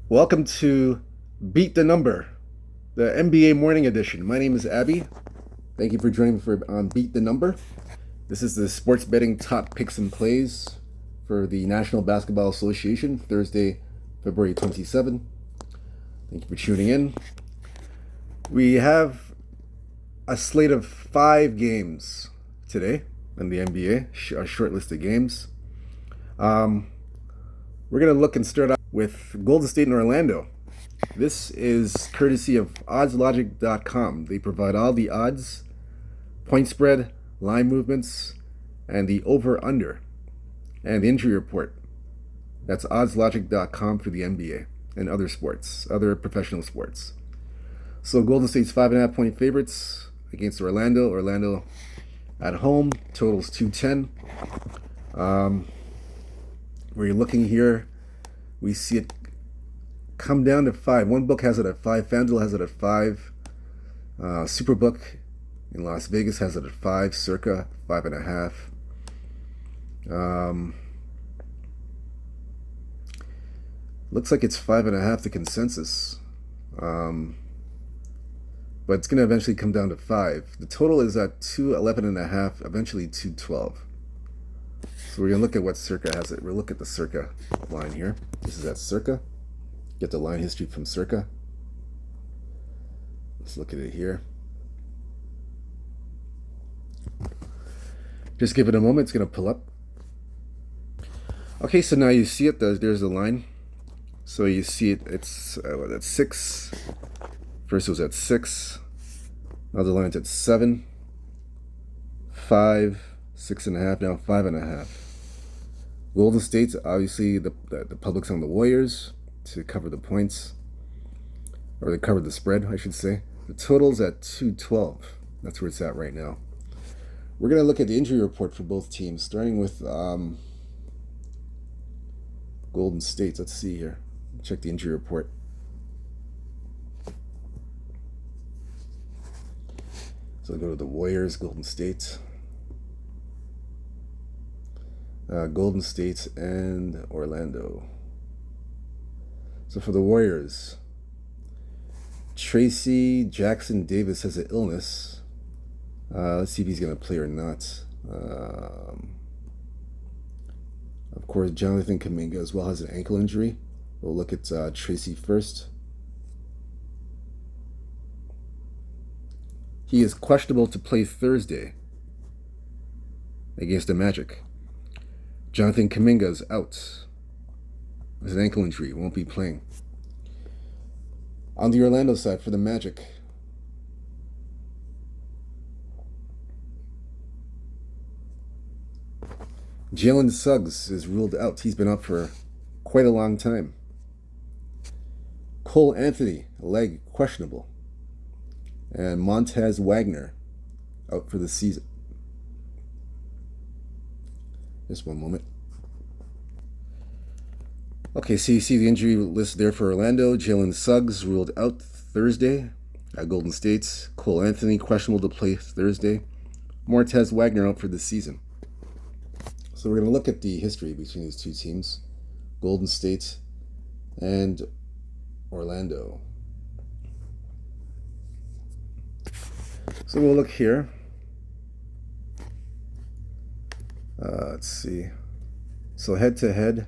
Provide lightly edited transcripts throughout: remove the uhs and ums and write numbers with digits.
Welcome to Beat the Number, the NBA Morning Edition. My name is Abby. Thank you for joining me on Beat the Number. This is the sports betting top picks and plays for the National Basketball Association, Thursday, February 27. Thank you for tuning in. We have a slate of 5 games today in the NBA, a short list of games. We're going to look and start out with Golden State and Orlando. This is courtesy of oddslogic.com. They provide all the odds, point spread, line movements, and the over-under, and the injury report. That's oddslogic.com for the NBA and other sports, other professional sports. So Golden State's 5.5 point favorites against Orlando. Orlando at home, totals 210. Where you're looking here, we see it come down to 5. One book has it at 5. FanDuel has it at 5. Superbook in Las Vegas has it at 5. Circa 5.5. Looks like it's 5.5 the consensus. But it's going to eventually come down to 5. The total is at 211.5, eventually 212. So we're going to look at what Circa has it. We'll look at the Circa line here. This is at Circa. Get the line history from Circa. Let's look at it here. Just give it a moment. It's going to pull up. Okay, so now you see it. There's the line. So you see it. It's at 6. First it was at 6. Now the line's at 7. 5. 6.5. Now 5.5. Golden State's obviously the public's on the Warriors to cover the points, or they cover the spread, I should say. The total's at 212. That's where it's at right now. We're going to look at the injury report for both teams, starting with Golden State. Let's see here. Check the injury report. So I'll go to the Warriors, Golden State. Golden State and Orlando. So for the Warriors, Tracy Jackson Davis has an illness. Let's see if he's going to play or not. Of course, Jonathan Kuminga as well has an ankle injury. We'll look at Tracy first. He is questionable to play Thursday against the Magic. Jonathan Kuminga is out. With an ankle injury, won't be playing. On the Orlando side for the Magic, Jalen Suggs is ruled out. He's been out for quite a long time. Cole Anthony, leg questionable. And Montez Wagner out for the season. Just one moment. Okay, so you see the injury list there for Orlando. Jalen Suggs ruled out Thursday at Golden State. Cole Anthony questionable to play Thursday. Montez Wagner out for the season. So we're going to look at the history between these two teams, Golden State and Orlando. So we'll look here. Let's see. So head to head,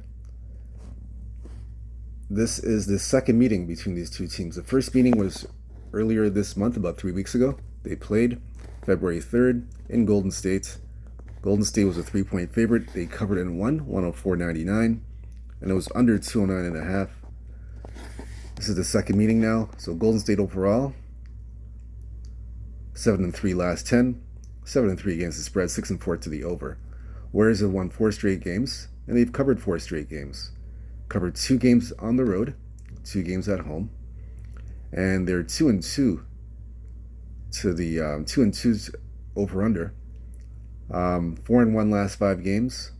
this is the second meeting between these two teams. The first meeting was earlier this month, about 3 weeks ago. They played February 3rd in Golden State. Golden State was a 3-point favorite. They covered and won 104.99, and it was under 209.5. This is the second meeting now. So Golden State overall, 7-3 last 10, 7-3 against the spread, 6-4 to the over. Warriors have won 4 straight games, and they've covered 4 straight games. Covered 2 games on the road, 2 games at home, and they're 2-2 to the 2-2 over under. 4-1 last 5 games,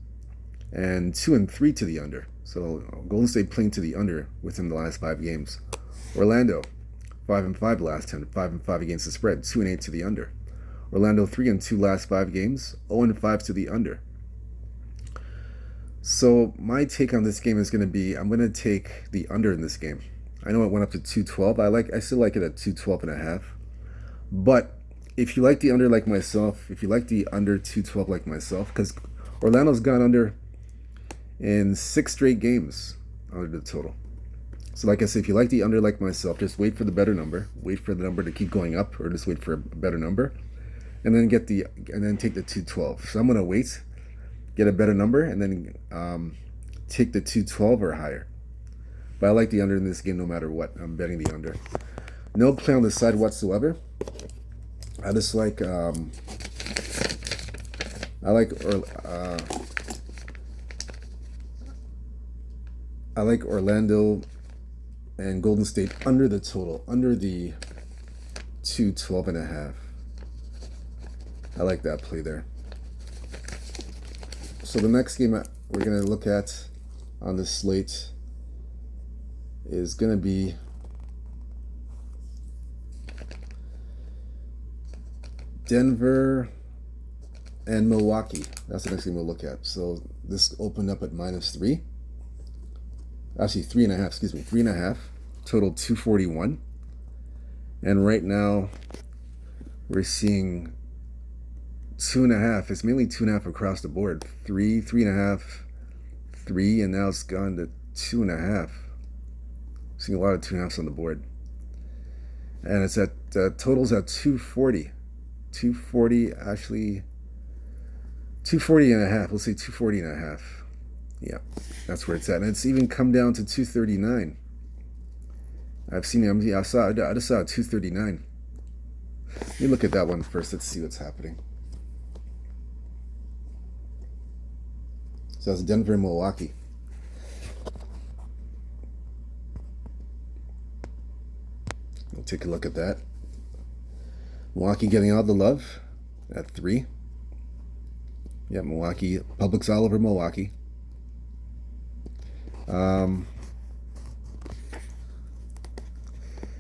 and 2-3 to the under. So Golden State playing to the under within the last 5 games. Orlando, 5-5 last 10, 5-5 against the spread, 2-8 to the under. Orlando 3-2 last 5 games, 0-5 to the under. So my take on this game is going to be I'm going to take the under in this game. I know it went up to 212. I still like it at 212 and a half. But if you like the under like myself, if you like the under 212 like myself, because Orlando's gone under in 6 straight games under the total. So like I said, if you like the under like myself, just wait for the better number. Wait for the number to keep going up, or just wait for a better number, and then take the 212. So I'm gonna wait, get a better number, and then take the 212 or higher. But I like the under in this game no matter what. I'm betting the under. No play on the side whatsoever. I just like I like Orlando and Golden State under the total, under the 212 and a half. I like that play there. So the next game we're going to look at on the slate is going to be Denver and Milwaukee. That's the next game we'll look at. So this opened up at -3. Actually, 3.5. Excuse me, 3.5. Total 241. And right now, we're seeing 2.5. It's mainly 2.5 across the board. 3, 3.5, 3, and now it's gone to 2.5. Seeing a lot of 2.5s on the board. And it's at totals at 240. 240, actually 240 and a half. We'll say 240 and a half. Yeah, that's where it's at. And it's even come down to 239. I just saw 239. Let me look at that one first. Let's see what's happening. So that's Denver and Milwaukee. We'll take a look at that. Milwaukee getting all the love at 3. Yeah, Milwaukee. Public's all over Milwaukee.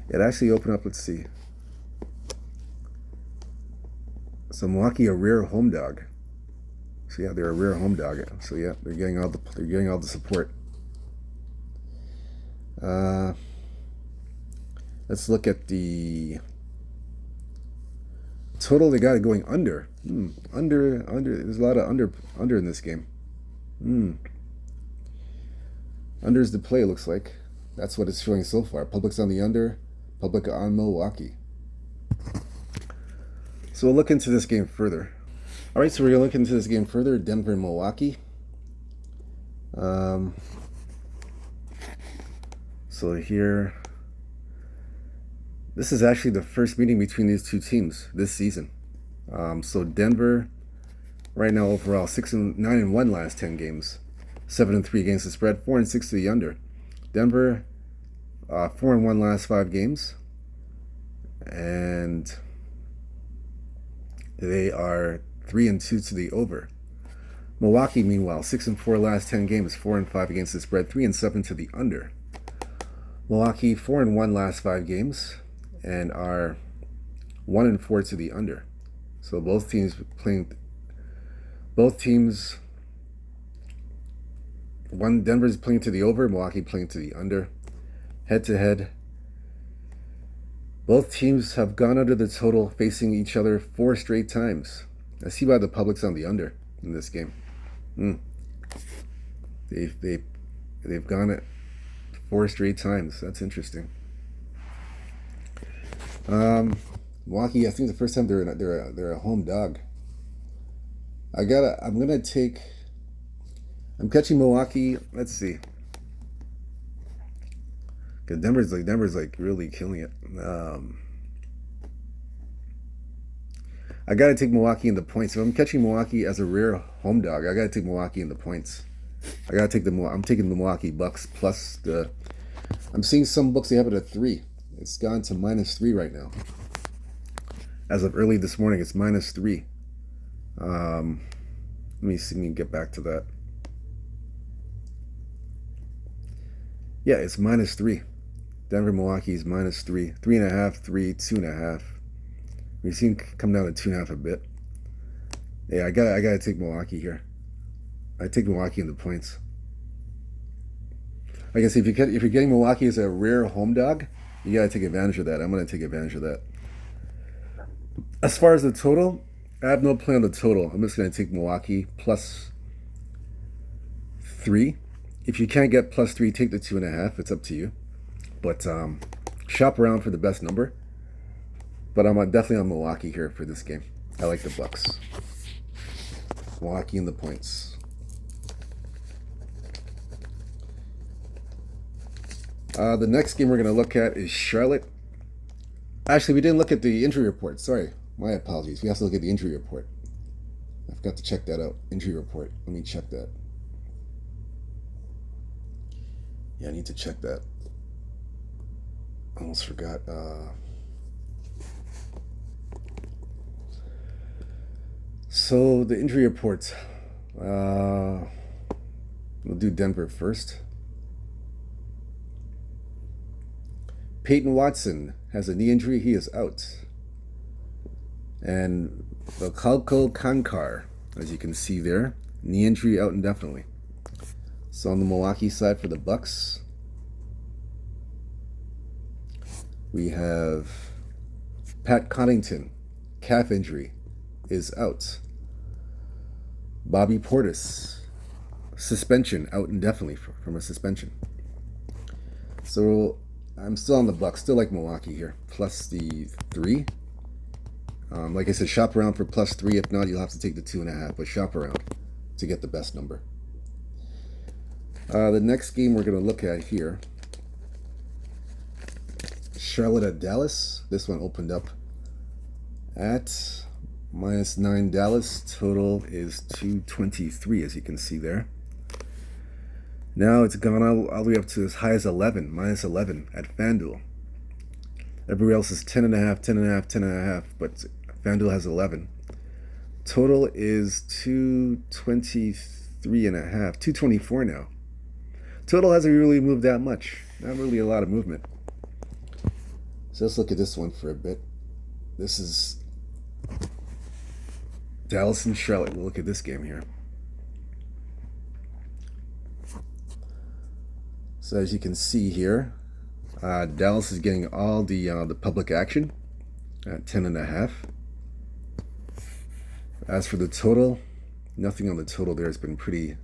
It actually opened up. Let's see. So Milwaukee a rare home dog. So yeah, they're a rare home dog. So yeah, they're getting all the support. Let's look at the total. They got it going under. Under. There's a lot of under in this game. Under's the play, looks like. That's what it's showing so far. Public's on the under. Public on Milwaukee. So we'll look into this game further. All right, so we're going to look into this game further. Denver and Milwaukee. So here, this is actually the first meeting between these two teams this season. So Denver, right now overall, 9-1 last 10 games, 7-3 against the spread, 4-6 to the under. Denver, 4-1 last 5 games, and they are 3-2 to the over. Milwaukee, meanwhile, 6-4 last 10 games, 4-5 against the spread, 3-7 to the under. Milwaukee 4-1 last 5 games and are 1-4 to the under. So both teams, Denver's playing to the over, Milwaukee playing to the under. Head to head, both teams have gone under the total, facing each other 4 straight times. I see why the public's on the under in this game. They've gone it 4 straight times. That's interesting. Milwaukee, I think the first time they're a home dog. I'm catching Milwaukee. Let's see. Because Denver's like really killing it. I gotta take Milwaukee in the points. If I'm catching Milwaukee as a rare home dog, I gotta take Milwaukee in the points. I'm taking the Milwaukee Bucks plus the. I'm seeing some books they have it at 3. It's gone to -3 right now. As of early this morning, it's -3. Let me see. Let me get back to that. Yeah, it's -3. Denver, Milwaukee is -3, 3.5, 3, 2.5. We've seen come down to 2.5 a bit. Yeah, I gotta take Milwaukee here. I take Milwaukee in the points. I guess if you're getting Milwaukee as a rare home dog, you gotta take advantage of that. I'm gonna take advantage of that. As far as the total, I have no play on the total. I'm just gonna take Milwaukee plus 3. If you can't get plus 3, take the 2.5. It's up to you. But shop around for the best number. But I'm definitely on Milwaukee here for this game. I like the Bucks. Milwaukee and the points. The next game we're going to look at is Charlotte. Actually, we didn't look at the injury report. Sorry, my apologies. We have to look at the injury report. I forgot to check that out. Injury report. Let me check that. Yeah, I need to check that. Almost forgot. So the injury report. We'll do Denver first. Peyton Watson has a knee injury. He is out. And Valkalko Kankar, as you can see there, knee injury out indefinitely. So on the Milwaukee side for the Bucks, we have Pat Connaughton, calf injury, is out. Bobby Portis, suspension, out indefinitely from a suspension. So I'm still on the Bucks, still like Milwaukee here, plus the 3. Like I said, shop around for plus 3. If not, you'll have to take the 2.5, but shop around to get the best number. The next game we're going to look at here, Charlotte at Dallas. This one opened up at -9 Dallas. Total is 223, as you can see there. Now it's gone all the way up to as high as 11, -11 at FanDuel. Everywhere else is 10.5, 10.5, 10.5, but FanDuel has 11. Total is 223.5, 224 now. Total hasn't really moved that much. Not really a lot of movement. So let's look at this one for a bit. This is Dallas and Charlotte. We'll look at this game here. So as you can see here, Dallas is getting all the public action at 10.5. As for the total, nothing on the total there. Has been pretty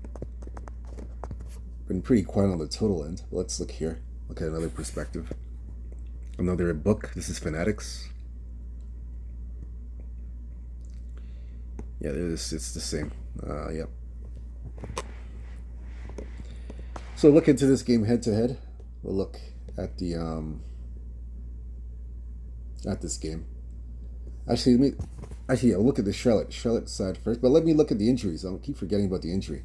quiet on the total end. But let's look here. Look at another perspective. Another book. This is Fanatics. Yeah, it's the same. Yep. So look into this game head to head. We'll look at the at this game. Actually, I'll look at the Charlotte side first. But let me look at the injuries. I keep forgetting about the injury.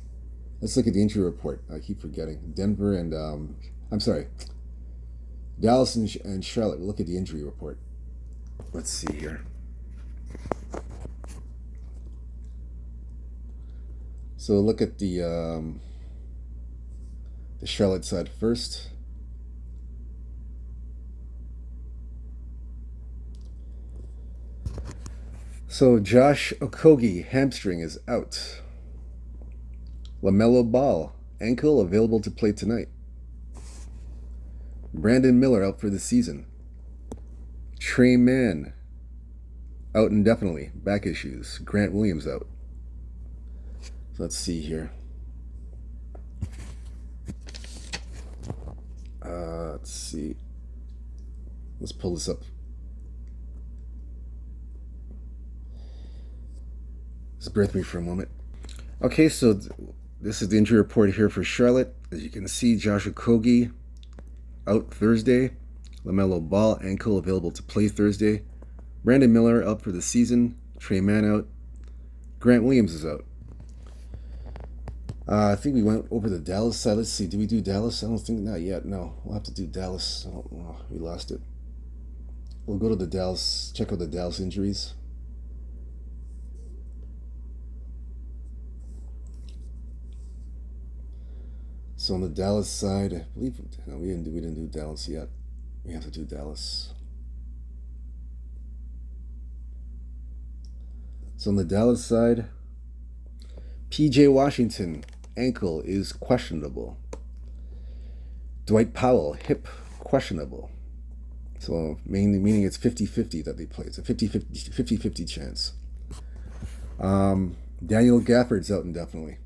Let's look at the injury report. I keep forgetting. Denver and I'm sorry, Dallas and Charlotte. We'll look at the injury report. Let's see here. So look at the Charlotte side first. So Josh Okogie, hamstring, is out. LaMelo Ball, ankle, available to play tonight. Brandon Miller out for the season. Trey Mann out indefinitely, back issues. Grant Williams out. So let's see here. Let's see. Let's pull this up. Just bear with me for a moment. Okay, so this is the injury report here for Charlotte. As you can see, Josh Okogie out Thursday. LaMelo Ball, ankle, available to play Thursday. Brandon Miller out for the season. Trey Mann out. Grant Williams is out. I think we went over the Dallas side. Let's see. Did we do Dallas? I don't think, not yet. No, we'll have to do Dallas. Oh, we lost it. We'll go to the Dallas, check out the Dallas injuries. So on the Dallas side, I believe no, we didn't do Dallas yet. We have to do Dallas. So on the Dallas side, PJ Washington, ankle, is questionable. Dwight Powell, hip questionable. So mainly meaning it's 50-50 that they play. It's a 50-50 chance. Daniel Gafford's out indefinitely.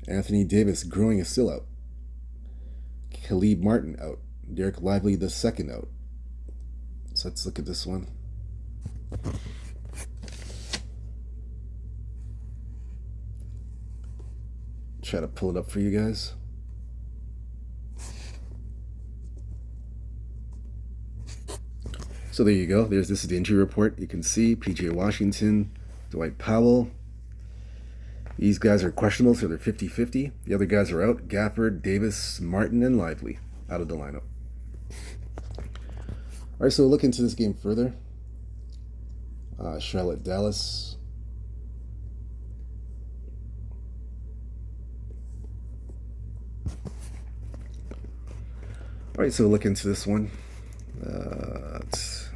Anthony Davis Growing is still out. Khalid Martin out. Derek Lively the second out. So let's look at this one. Try to pull it up for you guys. So there you go. This is the injury report. You can see PJ Washington, Dwight Powell. These guys are questionable, so they're 50-50. The other guys are out. Gafford, Davis, Martin, and Lively out of the lineup. All right, so we'll look into this game further. Charlotte, Dallas. All right, so we'll look into this one. It's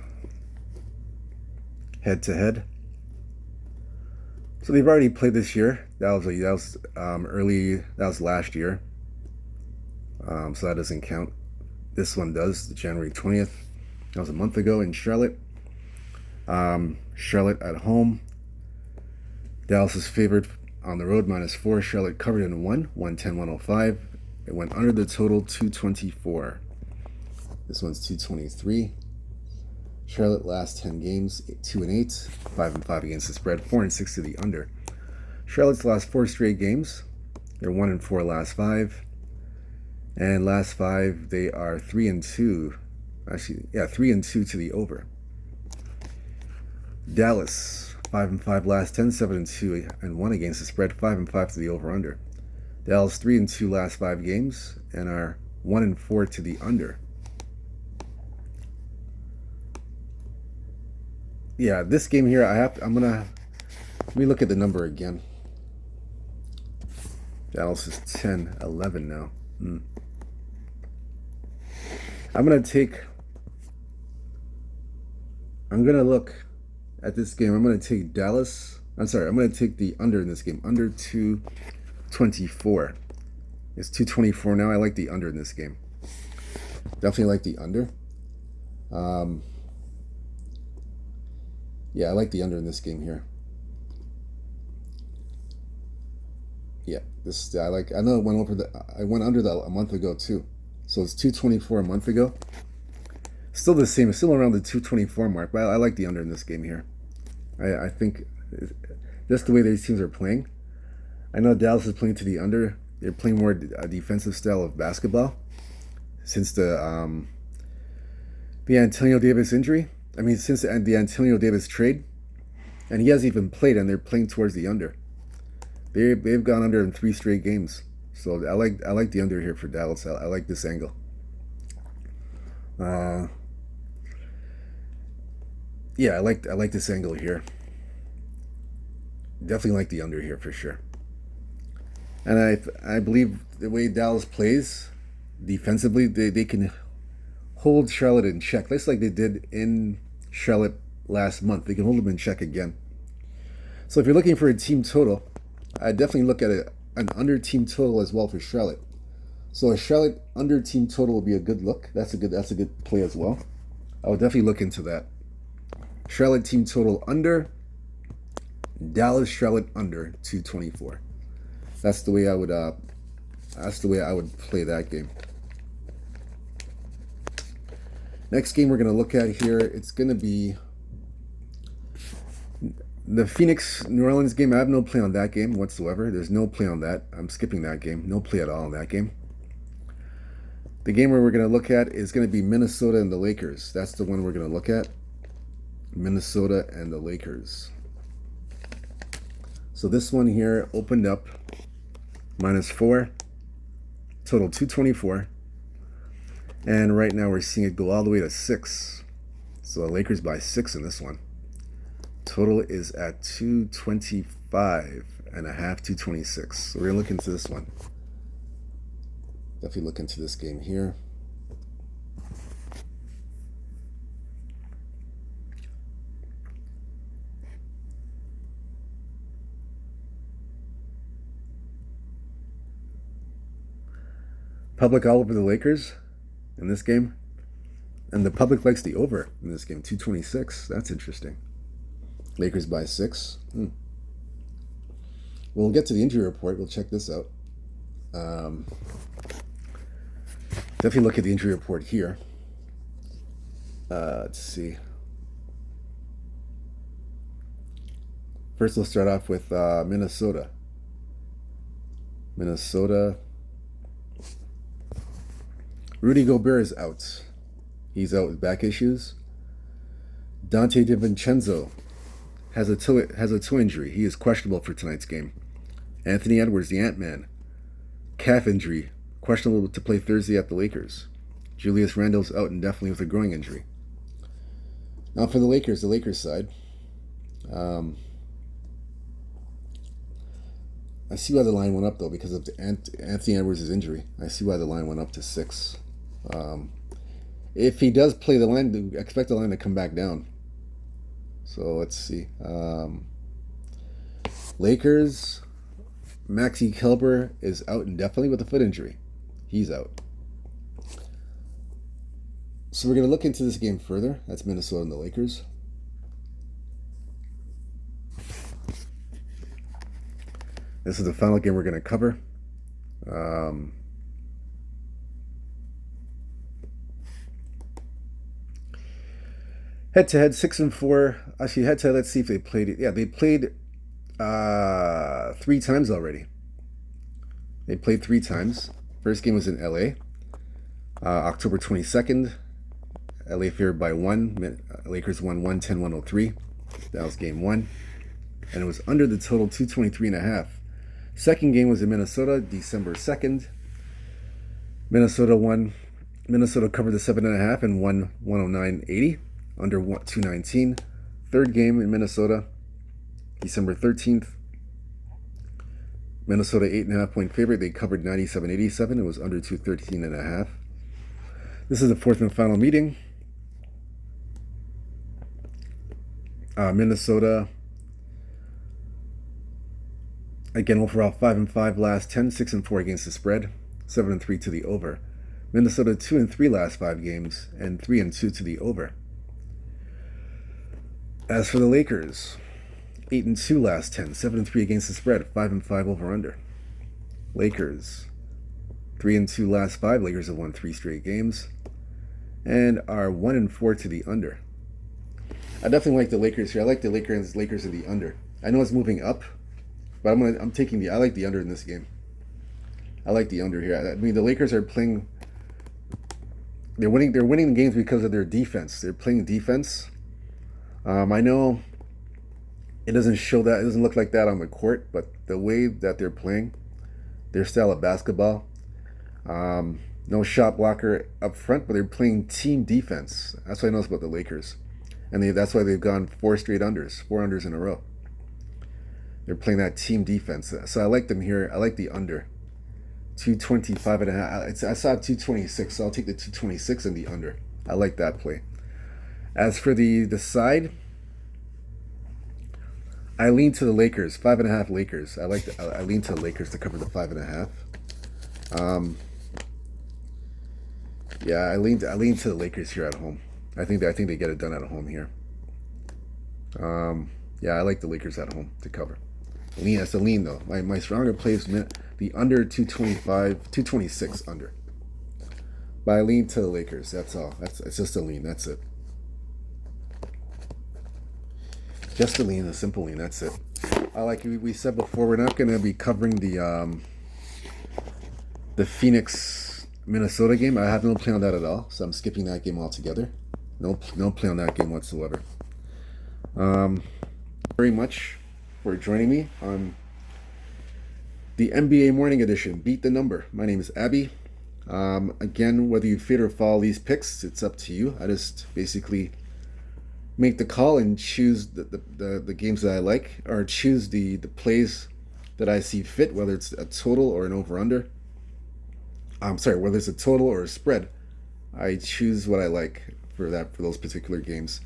head-to-head. So they've already played this year. That was last year. So that doesn't count. This one does. January 20th. That was a month ago in Charlotte. Charlotte at home. Dallas is favored on the road -4. Charlotte covered in 110-105. It went under the total 224. This one's 223. Charlotte last 10 games 2-8, 5-5 against the spread, 4-6 to the under. Charlotte's last 4 straight games, they're 1-4 last 5, and last 5 they are 3-2. Actually, yeah, 3-2 to the over. Dallas 5-5 last 10, 7-2 and 1 against the spread, 5-5 to the over under. Dallas 3-2 last 5 games and are 1-4 to the under. Yeah, this game here, let me look at the number again. Dallas is 10-11 now. I'm going to look at this game. I'm going to take Dallas. I'm going to take the under in this game. Under 224. It's 224 now. I like the under in this game. Definitely like the under. Yeah, I like the under in this game here. Yeah, I know it went over I went under that a month ago too. So it's 224 a month ago. Still the same, still around the 224 mark, but I like the under in this game here. I think just the way these teams are playing. I know Dallas is playing to the under. They're playing more a defensive style of basketball since the Antonio Davis injury. I mean, since the Antonio Davis trade, and he hasn't even played, and they're playing towards the under. They've gone under in 3 straight games, so I like the under here for Dallas. I like this angle. Yeah, I like this angle here. Definitely like the under here for sure. And I believe the way Dallas plays defensively, they can hold Charlotte in check, just like they did in Charlotte last month. They can hold them in check again. So if you're looking for a team total, I definitely look at an under team total as well for Charlotte. So a Charlotte under team total will be a good look. That's a good play as well. I would definitely look into that. Charlotte team total under. Dallas Charlotte under 224. That's the way I would play that game. Next game we're going to look at here, it's going to be the Phoenix-New Orleans game. I have no play on that game whatsoever. There's no play on that. I'm skipping that game. No play at all on that game. The game where we're going to look at is going to be Minnesota and the Lakers. That's the one we're going to look at. Minnesota and the Lakers. So this one here opened up -4. Total 224. And right now we're seeing it go all the way to 6. So the Lakers by 6 in this one. Total is at 225.5, 226. So we're going to look into this one. Definitely look into this game here. Public all over the Lakers. in this game. And the public likes the over in this game, 226. That's interesting. Lakers by 6. We'll get to the injury report. We'll check this out. Definitely look at the injury report here. Let's see. First, we'll start off with Minnesota. Rudy Gobert is out. He's out with back issues. Dante DiVincenzo has a toe injury. He is questionable for tonight's game. Anthony Edwards, the Ant-Man, calf injury, questionable to play Thursday at the Lakers. Julius Randle's out indefinitely with a groin injury. Now for the Lakers side. I see why the line went up, though, because of Anthony Edwards' injury. I see why the line went up to 6. If he does play the line, expect the line to come back down. So let's see. Lakers, Maxi Kleber is out indefinitely with a foot injury. He's out. So we're going to look into this game further. That's Minnesota and the Lakers. This is the final game we're going to cover. Head-to-head, 6-4. Actually, head-to-head, let's see if they played it. Yeah, they played 3 times already. They played 3 times. First game was in LA. October 22nd. LA favored by 1. Lakers won 110-103. That was game 1. And it was under the total 223.5. Second game was in Minnesota, December 2nd. Minnesota won. Minnesota covered the 7.5 and won 109.80, under 219. Third game in Minnesota, December 13th. Minnesota 8.5 point favorite. They covered 97.87. It was under 213.5. This is the fourth and final meeting. Minnesota, again, overall 5-5 last 10, 6-4 against the spread, 7-3 to the over. Minnesota 2-3 last 5 games, and 3-2 to the over. As for the Lakers, 8-2 last 10, 7-3 against the spread, 5-5 over under. Lakers 3-2 last 5. Lakers have won 3 straight games, and are 1-4 to the under. I definitely like the Lakers here. I like the Lakers in the under. I know it's moving up, but I'm taking I like the under in this game. I like the under here. I mean, the Lakers are playing. They're winning the games because of their defense. They're playing defense. I know it doesn't show that. It doesn't look like that on the court, but the way that they're playing, their style of basketball, no shot blocker up front, but they're playing team defense. That's what I noticed about the Lakers. And that's why they've gone 4 straight unders, 4 unders in a row. They're playing that team defense. So I like them here. I like the under. 225.5. I saw 226, so I'll take the 226 and the under. I like that play. As for the side, I lean to the Lakers. 5.5 Lakers. I lean to the Lakers to cover the 5.5. Yeah, I lean to the Lakers here at home. I think they get it done at home here. Yeah, I like the Lakers at home to cover. That's a lean though. My stronger play is the under 225, 226 under. But I lean to the Lakers. That's all. It's just a lean. That's it. Just a lean, a simple lean. That's it. Like we said before, we're not going to be covering the Phoenix Minnesota game. I have no play on that at all, so I'm skipping that game altogether. No play on that game whatsoever. Very much for joining me on the NBA Morning Edition. Beat the Number. My name is Abby. Again, whether you fade or follow these picks, it's up to you. I just basically make the call and choose the games that I like, or choose the plays that I see fit, whether it's a total or an over-under. Whether it's a total or a spread. I choose what I like for those particular games.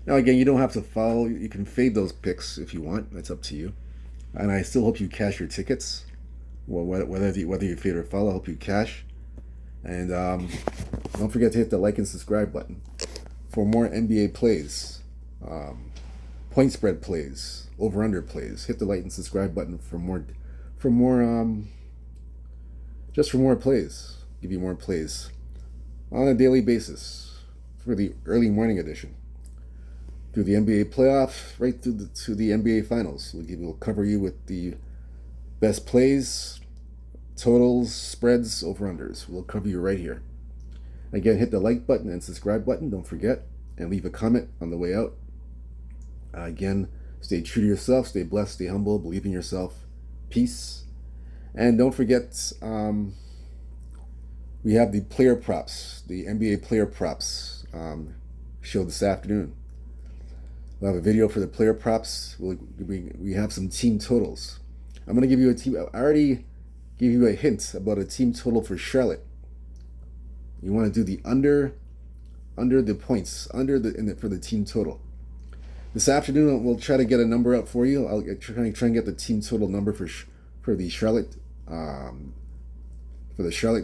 Now again, you don't have to follow. You can fade those picks if you want. That's up to you. And I still hope you cash your tickets. Well, whether you fade or follow, I hope you cash. And don't forget to hit the like and subscribe button for more NBA plays, point spread plays, over/under plays. Hit the like and subscribe button for more, just for more plays. Give you more plays on a daily basis for the early morning edition. Through the NBA playoffs, right through to the NBA finals. We'll cover you with the best plays, totals, spreads, over/unders. We'll cover you right here. Again, hit the like button and subscribe button. Don't forget, and leave a comment on the way out. Again, stay true to yourself, stay blessed, stay humble, believe in yourself. Peace. And don't forget, we have the player props, the NBA player props show this afternoon. We'll have a video for the player props. We have some team totals. I'm going to give you a team. I already gave you a hint about a team total for Charlotte. You want to do the under the points, for the team total. This afternoon, we'll try to get a number out for you. I'll try and get the team total number for the Charlotte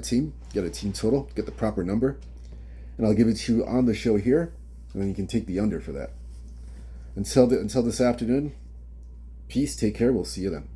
team. Get a team total, get the proper number, and I'll give it to you on the show here, and then you can take the under for that. Until this afternoon, peace. Take care. We'll see you then.